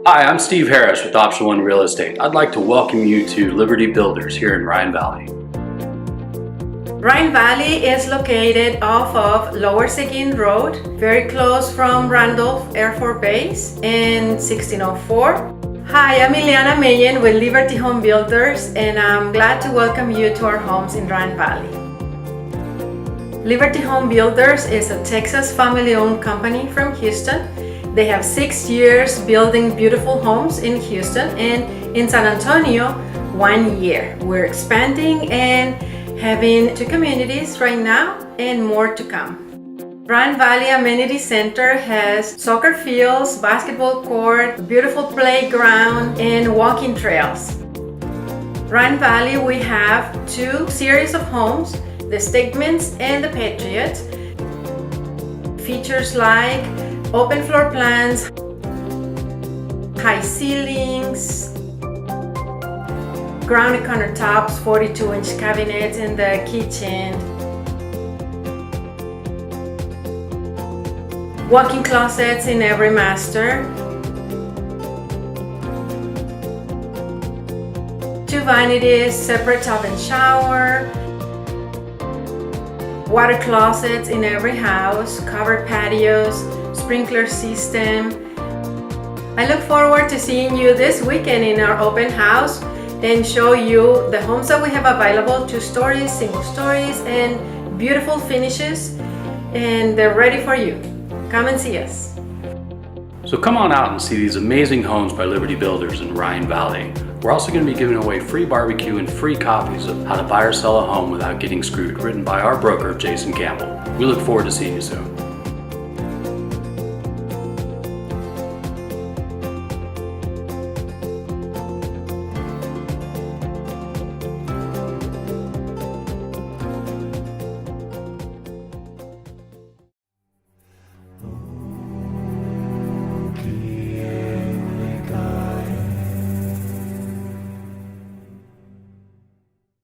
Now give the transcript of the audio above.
Hi, I'm Steve Harris with Option 1 Real Estate. I'd like to welcome you to Liberty Builders here in Rhine Valley. Rhine Valley is located off of Lower Seguin Road, very close from Randolph Air Force Base in 1604. Hi, I'm Ileana Mayen with Liberty Home Builders, and I'm glad to welcome you to our homes in Rhine Valley. Liberty Home Builders is a Texas family-owned company from Houston. They have 6 years building beautiful homes in Houston, and in San Antonio, 1 year. We're expanding and having 2 communities right now and more to come. Rhine Valley Amenity Center has soccer fields, basketball court, beautiful playground, and walking trails. Rhine Valley, we have 2 series of homes, the Stegmans and the Patriot. Features like open floor plans, high ceilings, granite countertops, 42-inch cabinets in the kitchen, walk-in closets in every master, 2 vanities, separate tub and shower, water closets in every house, covered patios, sprinkler system. I look forward to seeing you this weekend in our open house and show you the homes that we have available, 2 stories, single stories, and beautiful finishes, and they're ready for you. Come and see us. So come on out and see these amazing homes by Liberty Builders in Rhine Valley. We're also going to be giving away free barbecue and free copies of How to Buy or Sell a Home Without Getting Screwed, written by our broker, Jason Campbell. We look forward to seeing you soon.